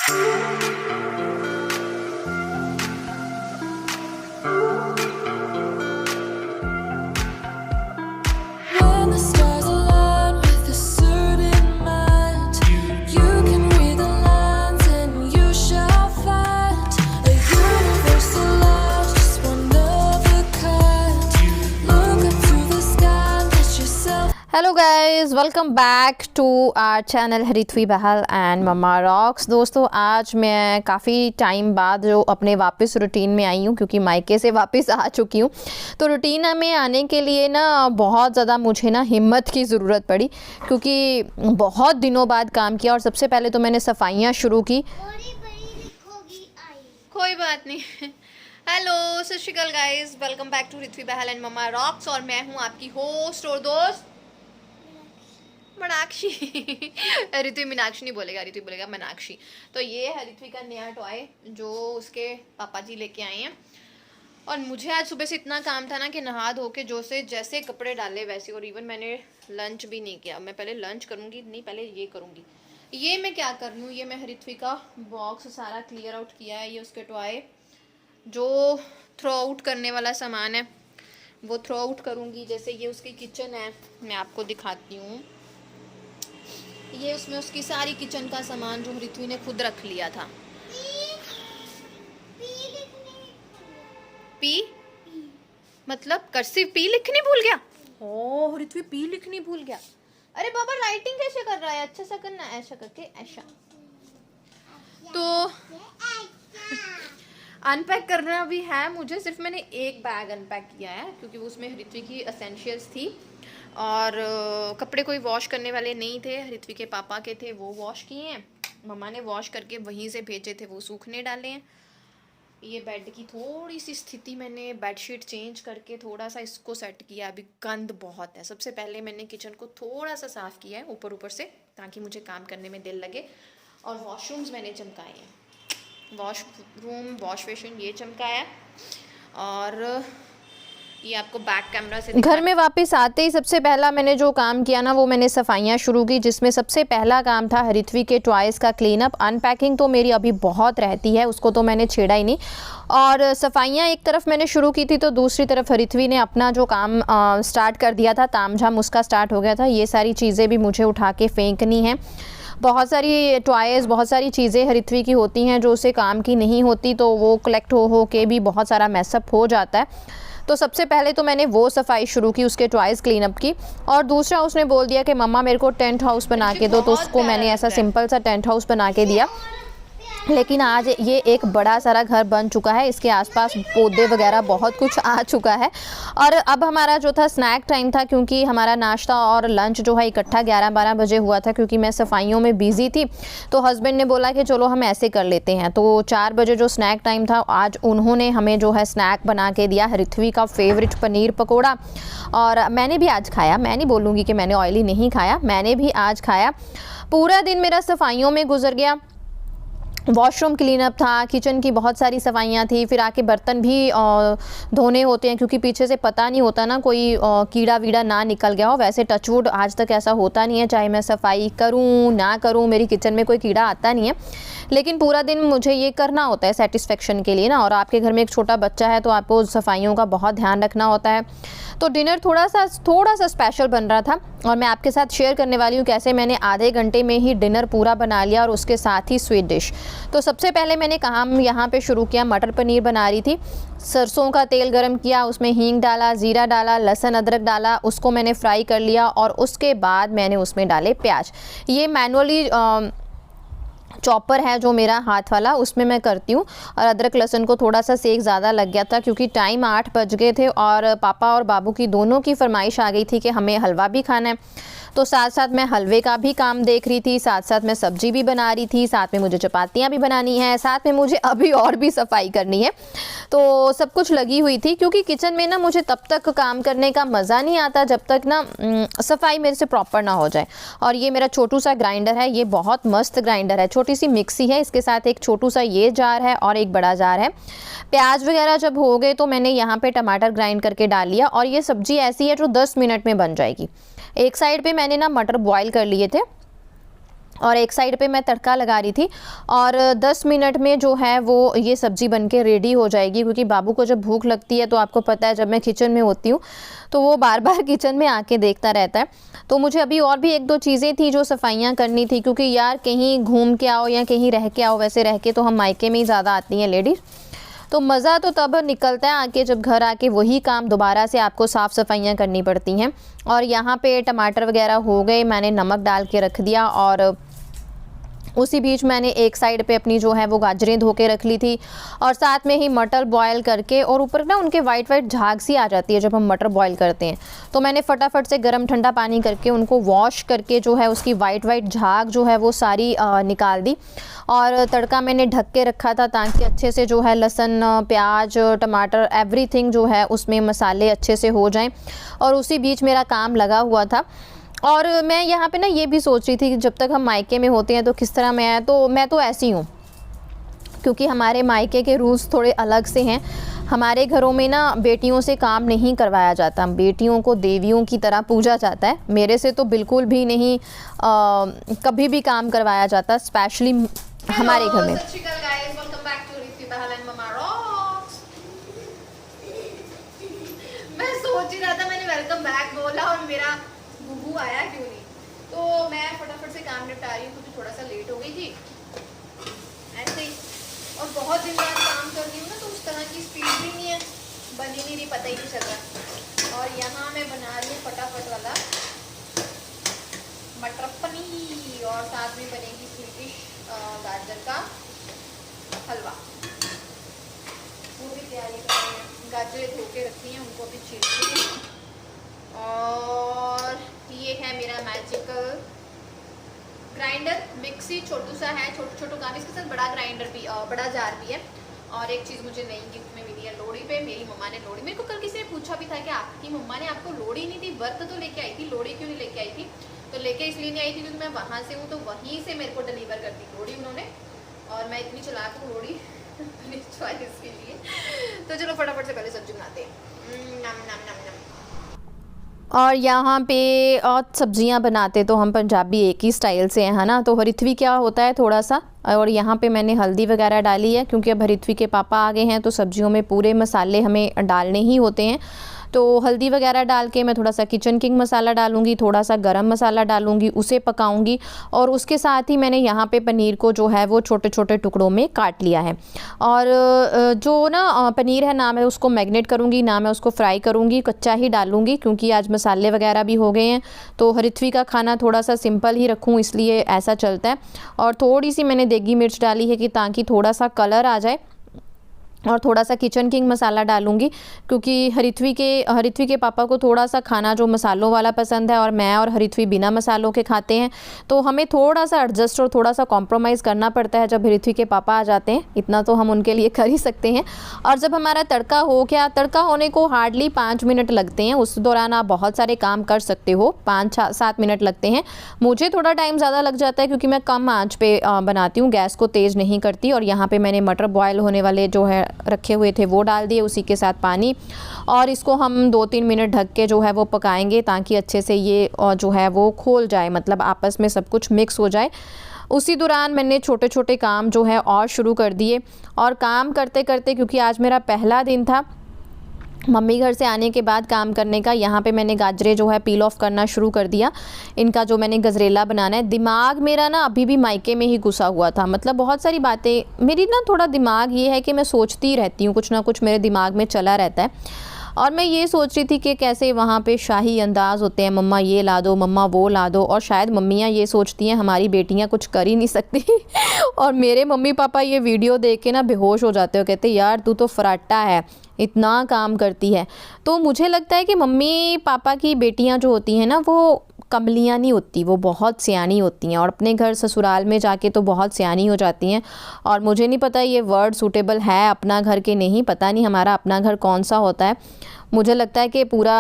When the stars align with a certain mind, you can read the lines and you shall find a universal love, just one of a kind. Look up to the sky, let yourself. Hello guys, welcome back to our channel Harithvi Bahl and mamma rocks. दोस्तों, आज मैं काफ़ी time बाद जो अपने वापस routine में आई हूँ, क्योंकि मायके से वापस आ चुकी हूँ। तो रूटीन में आने के लिए ना बहुत ज़्यादा मुझे ना हिम्मत की ज़रूरत पड़ी, क्योंकि बहुत दिनों बाद काम किया। और सबसे पहले तो मैंने सफाइयाँ शुरू की। कोई बात नहीं। हेलो, सत श्री अकाल guys, welcome back to Harithvi Bahl and mamma rocks. और मैं हूँ आपकी होस्ट और दोस्त मीनाक्षी। ऋत्वी मीनाक्षी नहीं बोलेगा, ऋत्वी बोलेगा मीनाक्षी। तो ये है ऋत्वी का नया टॉय जो उसके पापा जी लेके आए हैं। और मुझे आज सुबह से इतना काम था ना कि नहा धो के जो से जैसे कपड़े डाले वैसे। और इवन मैंने लंच भी नहीं किया। मैं पहले लंच करूँगी, नहीं पहले ये करूँगी। ये मैं क्या कर रही हूँ, ये मैं ऋत्वी का बॉक्स सारा क्लियर आउट किया है। ये उसके टॉय जो थ्रो आउट करने वाला सामान है वो थ्रो आउट करूँगी। जैसे ये उसकी किचन है, मैं आपको दिखाती हूँ। ये उसमें उसकी सारी किचन का सामान जो ऋत्वी ने खुद रख लिया था। पी मतलब कर्सिव पी लिखनी भूल गया। ओह, ऋत्वी पी लिखनी भूल गया। अरे बाबा, राइटिंग कैसे कर रहा है? अच्छा सा करना, ऐसा करके ऐसा। तो अनपैक करना भी है मुझे। सिर्फ मैंने एक बैग अनपैक किया है, क्योंकि उसमें ऋत्वी की एसेंशियल्स थी। और कपड़े कोई वॉश करने वाले नहीं थे, ऋत्वी के पापा के थे, वो वॉश किए हैं। मम्मा ने वॉश करके वहीं से भेजे थे, वो सूखने डाले हैं। ये बेड की थोड़ी सी स्थिति मैंने बेडशीट चेंज करके थोड़ा सा इसको सेट किया। अभी गंद बहुत है। सबसे पहले मैंने किचन को थोड़ा सा साफ़ किया है ऊपर ऊपर से, ताकि मुझे काम करने में दिल लगे। और वॉशरूम्स मैंने चमकाए हैं, वॉशरूम वॉश बेसिन ये चमकाया। और ये आपको बैक कैमरा से घर में वापस आते ही सबसे पहला मैंने जो काम किया ना, वो मैंने सफाइयाँ शुरू की। जिसमें सबसे पहला काम था ऋत्वी के टॉयज़ का क्लीन अप। अनपैकिंग तो मेरी अभी बहुत रहती है, उसको तो मैंने छेड़ा ही नहीं। और सफाइयाँ एक तरफ मैंने शुरू की थी, तो दूसरी तरफ ऋत्वी ने अपना जो काम स्टार्ट कर दिया था। तामझाम उसका स्टार्ट हो गया था। ये सारी चीज़ें भी मुझे उठा के फेंकनी है। बहुत सारी टॉयज़, बहुत सारी चीज़ें ऋत्वी की होती हैं जो उसे काम की नहीं होती, तो वो कलेक्ट हो के भी बहुत सारा मैसअप हो जाता है। तो सबसे पहले तो मैंने वो सफाई शुरू की, उसके टॉयज़ क्लीन अप की। और दूसरा उसने बोल दिया कि मम्मा मेरे को टेंट हाउस बना के दो, तो उसको मैंने ऐसा सिंपल सा टेंट हाउस बना के दिया। लेकिन आज ये एक बड़ा सारा घर बन चुका है, इसके आसपास पौधे वगैरह बहुत कुछ आ चुका है। और अब हमारा जो था स्नैक टाइम था, क्योंकि हमारा नाश्ता और लंच जो है इकट्ठा 11-12 बजे हुआ था। क्योंकि मैं सफाइयों में बिज़ी थी, तो हस्बैंड ने बोला कि चलो हम ऐसे कर लेते हैं। तो 4 बजे जो स्नैक टाइम था, आज उन्होंने हमें जो है स्नैक बना के दिया, ऋत्वी का फेवरेट पनीर पकौड़ा। और मैंने भी आज खाया। मैं नहीं बोलूँगी कि मैंने ऑयली नहीं खाया, मैंने भी आज खाया। पूरा दिन मेरा सफाइयों में गुजर गया। वॉशरूम क्लीनअप था, किचन की बहुत सारी सफाइयाँ थी, फिर आके बर्तन भी धोने होते हैं, क्योंकि पीछे से पता नहीं होता ना कोई कीड़ा वीड़ा ना निकल गया हो। वैसे टचवुड आज तक ऐसा होता नहीं है, चाहे मैं सफाई करूँ ना करूँ, मेरी किचन में कोई कीड़ा आता नहीं है। लेकिन पूरा दिन मुझे ये करना होता है सेटिस्फेक्शन के लिए ना। और आपके घर में एक छोटा बच्चा है, तो आपको सफाइयों का बहुत ध्यान रखना होता है। तो डिनर थोड़ा सा स्पेशल बन रहा था, और मैं आपके साथ शेयर करने वाली हूँ कैसे मैंने आधे घंटे में ही डिनर पूरा बना लिया, और उसके साथ ही स्वीट डिश। तो सबसे पहले मैंने काम यहाँ पे शुरू किया। मटर पनीर बना रही थी। सरसों का तेल गरम किया, उसमें हींग डाला, ज़ीरा डाला, लहसुन अदरक डाला, उसको मैंने फ्राई कर लिया। और उसके बाद मैंने उसमें डाले प्याज। ये मैनुअली चॉपर है जो मेरा हाथ वाला, उसमें मैं करती हूँ। और अदरक लहसुन को थोड़ा सा सेक ज़्यादा लग गया था, क्योंकि टाइम 8 बज गए थे और पापा और बाबू की दोनों की फरमाइश आ गई थी कि हमें हलवा भी खाना है। तो साथ साथ मैं हलवे का भी काम देख रही थी, साथ साथ मैं सब्जी भी बना रही थी, साथ में मुझे चपातियाँ भी बनानी है, साथ में मुझे अभी और भी सफाई करनी है। तो सब कुछ लगी हुई थी, क्योंकि किचन में ना मुझे तब तक काम करने का मज़ा नहीं आता जब तक ना सफाई मेरे से प्रॉपर ना हो जाए। और ये मेरा छोटू सा ग्राइंडर है, ये बहुत मस्त ग्राइंडर है। छोटी सी मिक्सी है, इसके साथ एक छोटू सा ये जार है और एक बड़ा जार है। प्याज वगैरह जब हो गए तो मैंने यहाँ पे टमाटर ग्राइंड करके डाल लिया। और ये सब्ज़ी ऐसी है जो 10 मिनट में बन जाएगी। एक साइड पे मैंने ना मटर बॉईल कर लिए थे, और एक साइड पे मैं तड़का लगा रही थी और 10 मिनट में जो है वो ये सब्ज़ी बनके रेडी हो जाएगी, क्योंकि बाबू को जब भूख लगती है तो आपको पता है जब मैं किचन में होती हूँ तो वो बार बार किचन में आके देखता रहता है। तो मुझे अभी और भी 1-2 चीज़ें थी जो सफाइयाँ करनी थी, क्योंकि यार कहीं घूम के आओ या कहीं रह के आओ, वैसे रह के तो हम मायके में ही ज़्यादा आती हैं लेडीज़, तो मज़ा तो तब निकलता है आके जब घर आके वही काम दोबारा से आपको साफ़ सफाइयाँ करनी पड़ती हैं। और यहाँ पे टमाटर वगैरह हो गए, मैंने नमक डाल के रख दिया और उसी बीच मैंने एक साइड पे अपनी जो है वो गाजरें धो के रख ली थी और साथ में ही मटर बॉयल करके, और ऊपर ना उनके वाइट वाइट झाग सी आ जाती है जब हम मटर बॉयल करते हैं, तो मैंने फटाफट से गर्म ठंडा पानी करके उनको वॉश करके जो है उसकी वाइट वाइट झाग जो है वो सारी निकाल दी। और तड़का मैंने ढक के रखा था ताकि अच्छे से जो है लहसुन, प्याज, टमाटर एवरीथिंग जो है उसमें मसाले अच्छे से हो जाएं। और उसी बीच मेरा काम लगा हुआ था। और मैं यहाँ पे ना ये भी सोच रही थी कि जब तक हम मायके में होते हैं तो किस तरह मैं तो ऐसी हूँ, क्योंकि हमारे मायके के रूल्स थोड़े अलग से हैं। हमारे घरों में ना बेटियों से काम नहीं करवाया जाता, बेटियों को देवियों की तरह पूजा जाता है। मेरे से तो बिल्कुल भी नहीं कभी भी काम करवाया जाता, स्पेशली हमारे घर में। मैं सोच ही रहा था, मैंने वेलकम बैक बोला और मेरा बुबू आया क्यों नहीं, तो मैं फटाफट से काम निपटा रही हूँ क्योंकि थोड़ा सा लेट हो गई थी ऐसे ही। और बहुत दिन बाद काम कर रही हूँ ना तो उस तरह की स्पीड भी नहीं है, बन ही नहीं रही, पता ही नहीं चल रहा। और यहाँ मैं बना रही हूँ फटाफट वाला मटर पनीर और साथ में बनेगी स्वीटिश गाजर का हलवा, वो भी तैयारी कर रही हैं। गाजरें धो के रखी हैं, उनको अभी छील रही हूँ। और ये है मेरा मैजिकल ग्राइंडर, मिक्सी छोटू सा है, छोटू काम, इसके साथ बड़ा ग्राइंडर भी, बड़ा जार भी है। और एक चीज़ मुझे नई गिफ्ट में मिली है लोहड़ी पे, मेरी मम्मा ने लोहड़ी, मेरे को कल किसी ने पूछा भी था कि आपकी मम्मा ने आपको लोहड़ी नहीं दी, व्रत तो लेके आई थी, लोहड़ी क्यों नहीं लेके आई थी? तो लेके इसलिए नहीं आई थी क्योंकि मैं वहाँ से हूँ, तो वहीं से मेरे को डिलीवर कर दी लोहड़ी उन्होंने, और मैं इतनी चलाक हूँ लोहड़ी चॉइस के लिए। तो चलो फटाफट से पहले सब्जी बनाते हैं। नम नम नम नम। और यहाँ पे और सब्जियाँ बनाते तो हम पंजाबी एक ही स्टाइल से हैं, है ना। तो हरिथवी क्या होता है थोड़ा सा, और यहाँ पे मैंने हल्दी वगैरह डाली है क्योंकि अब हरिथवी के पापा आ गए हैं तो सब्जियों में पूरे मसाले हमें डालने ही होते हैं। तो हल्दी वगैरह डाल के मैं थोड़ा सा किचन किंग मसाला डालूंगी, थोड़ा सा गरम मसाला डालूंगी, उसे पकाऊंगी। और उसके साथ ही मैंने यहाँ पे पनीर को जो है वो छोटे छोटे टुकड़ों में काट लिया है। और जो ना पनीर है, ना मैं उसको मैरिनेट करूँगी ना मैं उसको फ्राई करूँगी, कच्चा ही डालूँगी क्योंकि आज मसाले वगैरह भी हो गए हैं। तो हरिथवी का खाना थोड़ा सा सिंपल ही रखूँ इसलिए ऐसा चलता है। और थोड़ी सी मैंने देगी मिर्च डाली है कि ताकि थोड़ा सा कलर आ जाए, और थोड़ा सा किचन किंग मसाला डालूंगी क्योंकि हरिथवी के पापा को थोड़ा सा खाना जो मसालों वाला पसंद है और मैं और हरिथवी बिना मसालों के खाते हैं। तो हमें थोड़ा सा एडजस्ट और थोड़ा सा कॉम्प्रोमाइज़ करना पड़ता है जब हरिथवी के पापा आ जाते हैं, इतना तो हम उनके लिए कर ही सकते हैं। और जब हमारा तड़का हो गया, तड़का होने को हार्डली 5 मिनट लगते हैं, उस दौरान आप बहुत सारे काम कर सकते हो, 5-7 मिनट लगते हैं। मुझे थोड़ा टाइम ज़्यादा लग जाता है क्योंकि मैं कम आँच पे बनाती हूँ, गैस को तेज़ नहीं करती। और यहाँ पर मैंने मटर बॉयल होने वाले जो है रखे हुए थे वो डाल दिए, उसी के साथ पानी, और इसको हम 2-3 मिनट ढक के जो है वो पकाएंगे ताकि अच्छे से ये जो है वो खोल जाए, मतलब आपस में सब कुछ मिक्स हो जाए। उसी दौरान मैंने छोटे छोटे काम जो है और शुरू कर दिए। और काम करते करते, क्योंकि आज मेरा पहला दिन था मम्मी घर से आने के बाद काम करने का, यहाँ पे मैंने गाजरे जो है पील ऑफ करना शुरू कर दिया। इनका जो मैंने गजरेला बनाना है, दिमाग मेरा ना अभी भी मायके में ही घुसा हुआ था, मतलब बहुत सारी बातें मेरी ना, थोड़ा दिमाग ये है कि मैं सोचती रहती हूँ, कुछ ना कुछ मेरे दिमाग में चला रहता है। और मैं ये सोच रही थी कि कैसे वहाँ पे शाही अंदाज़ होते हैं, मम्मा ये ला दो, मम्मा वो ला दो। और शायद मम्मियाँ ये सोचती हैं हमारी बेटियाँ कुछ कर ही नहीं सकती और मेरे मम्मी पापा ये वीडियो देख के ना बेहोश हो जाते हो, कहते यार तू तो फराटा है, इतना काम करती है। तो मुझे लगता है कि मम्मी पापा की बेटियाँ जो होती हैं ना वो कमलियाँ नहीं होती, वो बहुत सियानी होती हैं, और अपने घर ससुराल में जाके तो बहुत सियानी हो जाती हैं। और मुझे नहीं पता ये वर्ड सूटेबल है अपना घर के नहीं, पता नहीं हमारा अपना घर कौन सा होता है। मुझे लगता है कि पूरा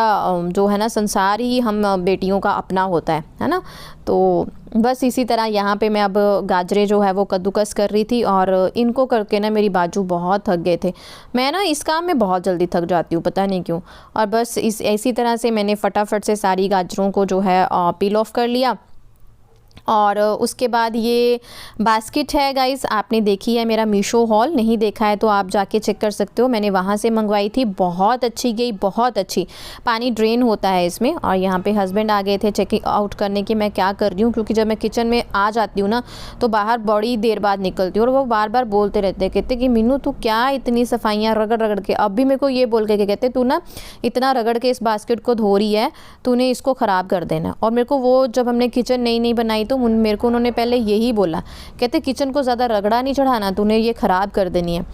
जो है ना संसार ही हम बेटियों का अपना होता है ना। तो बस इसी तरह यहाँ पे मैं अब गाजरे जो है वो कद्दूकस कर रही थी, और इनको करके ना मेरी बाजू बहुत थक गए थे। मैं ना इस काम में बहुत जल्दी थक जाती हूँ, पता नहीं क्यों। और बस इसी तरह से मैंने फटाफट से सारी गाजरों को जो है पील ऑफ कर लिया। और उसके बाद ये बास्केट है गाइस, आपने देखी है मेरा मीशो हॉल, नहीं देखा है तो आप जाके चेक कर सकते हो, मैंने वहाँ से मंगवाई थी, बहुत अच्छी गई, बहुत अच्छी। पानी ड्रेन होता है इसमें। और यहाँ पे हस्बैंड आ गए थे चेकिंग आउट करने की मैं क्या कर रही हूँ, क्योंकि जब मैं किचन में आ जाती हूँ ना तो बाहर बड़ी देर बाद निकलती हूँ, और वो बार बार बोलते रहते हैं, कहते कि मीनू तू क्या इतनी सफाइयाँ रगड़ रगड़ के, अब भी मेरे को ये बोल के कहते तू ना इतना रगड़ के इस बास्केट को धो रही है, तूने इसको ख़राब कर देना। और मेरे को वो जब हमने किचन नई नई बनाई तो मेरे को उन्होंने पहले यही बोला, कहते किचन को ज़्यादा रगड़ा नहीं चढ़ाना, तूने ये ख़राब कर देनी है।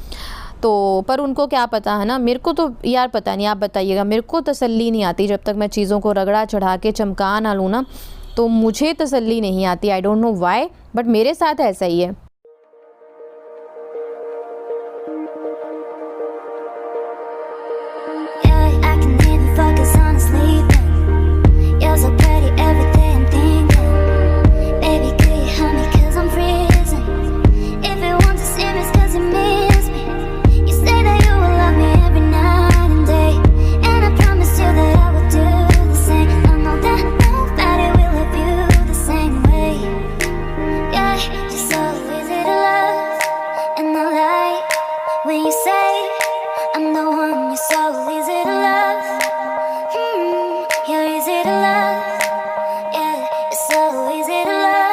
तो पर उनको क्या पता है ना, मेरे को तो यार पता नहीं, आप बताइएगा, मेरे को तसल्ली नहीं आती जब तक मैं चीज़ों को रगड़ा चढ़ा के चमका ना लूँ ना, तो मुझे तसल्ली नहीं आती। I don't know why, but मेरे साथ ऐसा ही है। Yeah, I can even focus on sleeping. You're so pretty every day I'm thinking. Baby, could you help me 'cause I'm freezing. If you want to see me it's 'cause you miss me. You say that you will love me every night and day, and I promise you that I will do the same. I know that nobody will love you the same way. Yeah, you're so easy to love, and I like when you say I'm the one. You're so easy to love. You're easy to love. Yeah, you're so easy to love.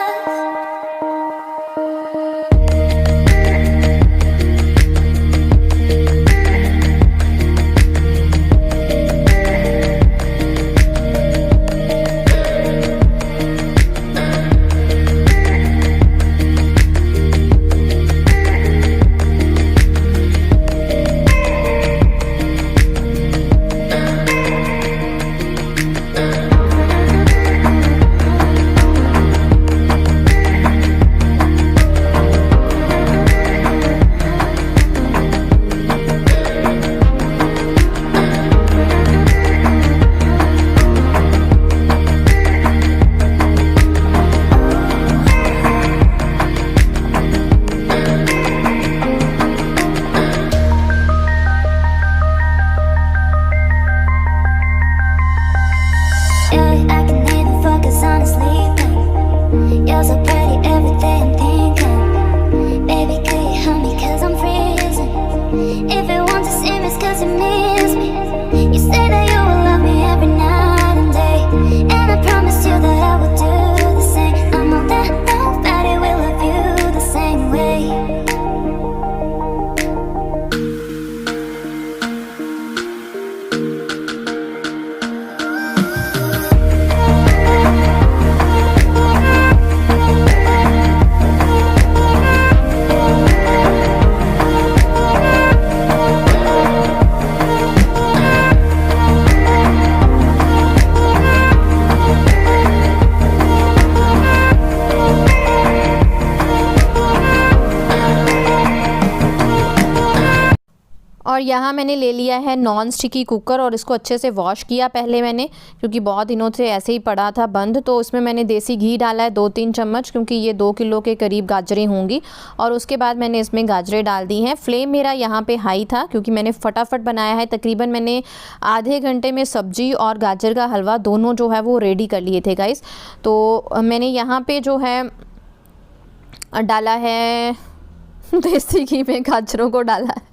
Yeah, I can even focus on sleeping. You're so pretty every day I'm thinking. Baby, could you help me 'cause I'm freezing. If you want to see me it's 'cause you miss me. You say that you will love me every night and day, and I promise you that I will do the same. I know that nobody will love you the same way. और यहाँ मैंने ले लिया है non sticky cooker, और इसको अच्छे से वॉश किया पहले मैंने, क्योंकि बहुत दिनों से ऐसे ही पड़ा था बंद। तो उसमें मैंने देसी घी डाला है 2-3 चम्मच, क्योंकि ये 2 किलो के करीब गाजरें होंगी। और उसके बाद मैंने इसमें गाजरें डाल दी हैं। फ्लेम मेरा यहाँ पे हाई था, क्योंकि मैंने फटाफट बनाया है। तकरीबन मैंने आधे घंटे में सब्जी और गाजर का हलवा दोनों जो है वो रेडी कर लिए थे गाइस। तो मैंने यहाँ पे जो है डाला है देसी घी में गाजरों को डाला है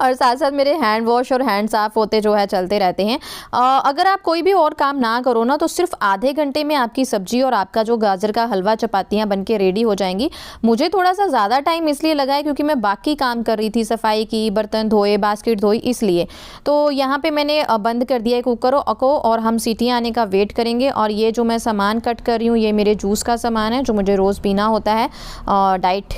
और साथ साथ मेरे हैंड वॉश और हैंड साफ़ होते जो है चलते रहते हैं। अगर आप कोई भी और काम ना करो ना तो सिर्फ आधे घंटे में आपकी सब्जी और आपका जो गाजर का हलवा चपातियाँ बन के रेडी हो जाएंगी। मुझे थोड़ा सा ज़्यादा टाइम इसलिए लगा है क्योंकि मैं बाकी काम कर रही थी, सफाई की, बर्तन धोए, बास्केट धोई, इसलिए। तो यहाँ पर मैंने बंद कर दिया है कुकर को और हम सीटियाँ आने का वेट करेंगे। और ये जो मैं सामान कट कर रही हूँ ये मेरे जूस का सामान है जो मुझे रोज़ पीना होता है, डाइट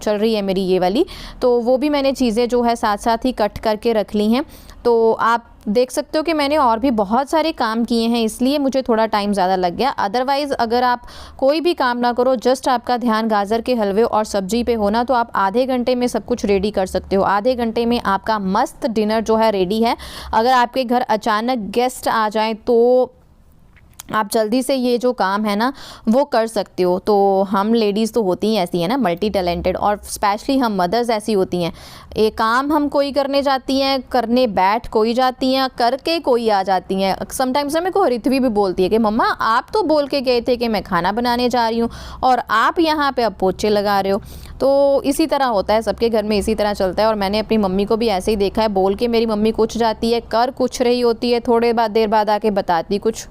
चल रही है मेरी ये वाली। तो वो भी मैंने चीज़ें जो है साथ साथ ही कट करके रख ली हैं। तो आप देख सकते हो कि मैंने और भी बहुत सारे काम किए हैं, इसलिए मुझे थोड़ा टाइम ज़्यादा लग गया। अदरवाइज़ अगर आप कोई भी काम ना करो, जस्ट आपका ध्यान गाजर के हलवे और सब्जी पे होना, तो आप आधे घंटे में सब कुछ रेडी कर सकते हो। आधे घंटे में आपका मस्त डिनर जो है रेडी है। अगर आपके घर अचानक गेस्ट आ जाएँ तो आप जल्दी से ये जो काम है ना वो कर सकते हो। तो हम लेडीज़ तो होती ही ऐसी हैं ना, मल्टी टैलेंटेड, और स्पेशली हम मदर्स ऐसी होती हैं, एक काम हम कोई करने जाती हैं, करने बैठ कोई जाती हैं, करके कोई आ जाती हैं। समटाइम्स ना मेरे को रित्वी भी बोलती है कि मम्मा आप तो बोल के गए थे कि मैं खाना बनाने जा रही हूँ और आप यहाँ पे अब पोछे लगा रहे हो। तो इसी तरह होता है, सबके घर में इसी तरह चलता है। और मैंने अपनी मम्मी को भी ऐसे ही देखा है, बोल के मेरी मम्मी कुछ जाती है, कर कुछ रही होती है, थोड़े देर बाद आके बताती कुछ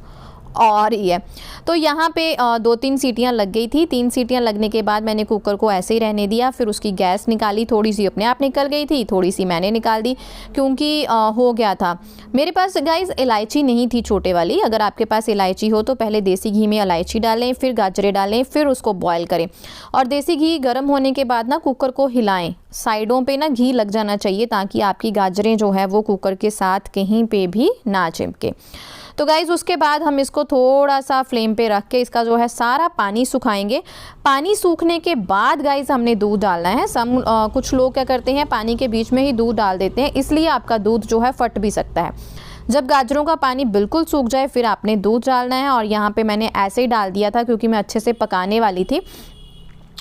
और ही है। तो यहाँ पे 2-3 सीटियाँ लग गई थी। 3 सीटियाँ लगने के बाद मैंने कुकर को ऐसे ही रहने दिया। फिर उसकी गैस निकाली, थोड़ी सी अपने आप निकल गई थी, थोड़ी सी मैंने निकाल दी क्योंकि हो गया था। मेरे पास गाइस इलायची नहीं थी छोटे वाली। अगर आपके पास इलायची हो तो पहले देसी घी में इलायची डालें, फिर गाजरें डालें, फिर उसको बॉयल करें। और देसी घी गर्म होने के बाद ना कुकर को हिलाएं, साइडों पे ना घी लग जाना चाहिए ताकि आपकी गाजरें जो है वो कुकर के साथ कहीं पे भी ना चिपके। तो गाइज़ उसके बाद हम इसको थोड़ा सा फ्लेम पे रख के इसका जो है सारा पानी सुखाएंगे। पानी सूखने के बाद गाइज़ हमने दूध डालना है। कुछ लोग क्या करते हैं, पानी के बीच में ही दूध डाल देते हैं, इसलिए आपका दूध जो है फट भी सकता है। जब गाजरों का पानी बिल्कुल सूख जाए फिर आपने दूध डालना है। और यहाँ पे मैंने ऐसे ही डाल दिया था क्योंकि मैं अच्छे से पकाने वाली थी।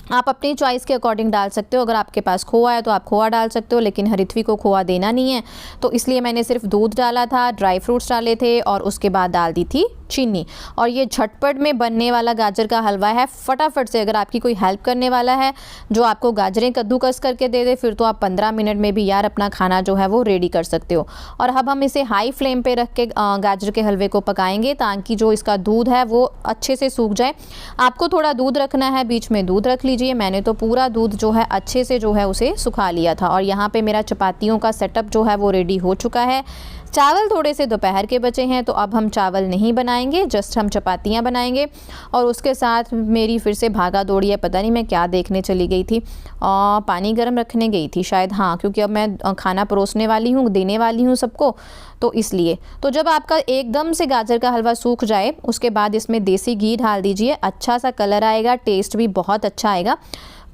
आप अपनी चॉइस के अकॉर्डिंग डाल सकते हो। अगर आपके पास खोआ है तो आप खोआ डाल सकते हो, लेकिन हरित्वी को खोआ देना नहीं है तो इसलिए मैंने सिर्फ दूध डाला था, ड्राई फ्रूट्स डाले थे और उसके बाद डाल दी थी चीनी। और ये झटपट में बनने वाला गाजर का हलवा है। फटाफट से, अगर आपकी कोई हेल्प करने वाला है जो आपको गाजरें कद्दूकस करके दे दे, फिर तो आप 15 मिनट में भी यार अपना खाना जो है वो रेडी कर सकते हो। और अब हम इसे हाई फ्लेम पे रख के गाजर के हलवे को पकाएंगे ताकि जो इसका दूध है वो अच्छे से सूख जाए। आपको थोड़ा दूध रखना है, बीच में दूध रख लीजिए। मैंने तो पूरा दूध जो है अच्छे से जो है उसे सुखा लिया था। और यहाँ पे मेरा चपातियों का सेटअप जो है वो रेडी हो चुका है। चावल थोड़े से दोपहर के बचे हैं तो अब हम चावल नहीं बनाएंगे, जस्ट हम चपातियाँ बनाएंगे। और उसके साथ मेरी फिर से भागा दौड़ी है, पता नहीं मैं क्या देखने चली गई थी, पानी गर्म रखने गई थी शायद, हाँ, क्योंकि अब मैं खाना परोसने वाली हूँ, देने वाली हूँ सबको, तो इसलिए। तो जब आपका एकदम से गाजर का हलवा सूख जाए उसके बाद इसमें देसी घी डाल दीजिए, अच्छा सा कलर आएगा, टेस्ट भी बहुत अच्छा आएगा।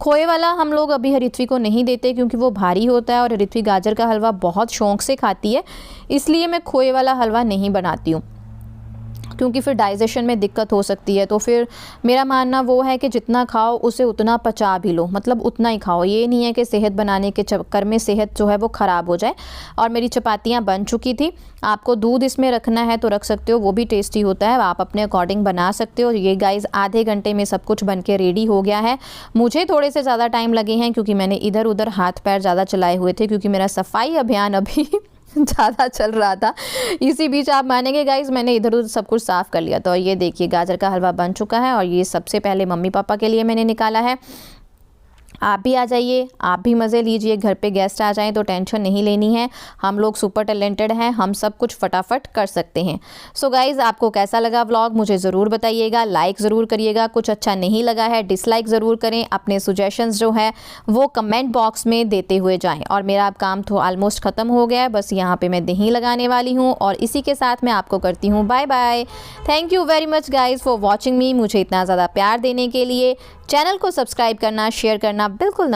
खोए वाला हम लोग अभी हरित्वी को नहीं देते क्योंकि वो भारी होता है और हरित्वी गाजर का हलवा बहुत शौक़ से खाती है, इसलिए मैं खोए वाला हलवा नहीं बनाती हूँ क्योंकि फिर डाइजेशन में दिक्कत हो सकती है। तो फिर मेरा मानना वो है कि जितना खाओ उसे उतना पचा भी लो, मतलब उतना ही खाओ, ये नहीं है कि सेहत बनाने के चक्कर में सेहत जो है वो ख़राब हो जाए। और मेरी चपातियाँ बन चुकी थी। आपको दूध इसमें रखना है तो रख सकते हो, वो भी टेस्टी होता है, आप अपने अकॉर्डिंग बना सकते हो। ये गाइज़ आधे घंटे में सब कुछ बन के रेडी हो गया है। मुझे थोड़े से ज़्यादा टाइम लगे हैं क्योंकि मैंने इधर उधर हाथ पैर ज़्यादा चलाए हुए थे क्योंकि मेरा सफाई अभियान अभी ज़्यादा चल रहा था। इसी बीच आप मानेंगे गाइज़ मैंने इधर उधर सब कुछ साफ़ कर लिया था। और ये देखिए गाजर का हलवा बन चुका है और ये सबसे पहले मम्मी पापा के लिए मैंने निकाला है। आप भी आ जाइए, आप भी मज़े लीजिए। घर पे गेस्ट आ जाएं तो टेंशन नहीं लेनी है, हम लोग सुपर टैलेंटेड हैं, हम सब कुछ फटाफट कर सकते हैं। सो गाइज़ आपको कैसा लगा व्लॉग मुझे ज़रूर बताइएगा, लाइक ज़रूर करिएगा, कुछ अच्छा नहीं लगा है डिसलाइक ज़रूर करें, अपने सुजेशंस जो है वो कमेंट बॉक्स में देते हुए जाएँ। और मेरा अब काम तो ऑलमोस्ट ख़त्म हो गया है, बस यहाँ पर मैं दही लगाने वाली हूँ। और इसी के साथ मैं आपको करती हूँ bye bye. Thank you very much guys for watching me, मुझे इतना ज़्यादा प्यार देने के लिए। चैनल को सब्सक्राइब करना, शेयर करना बिल्कुल ना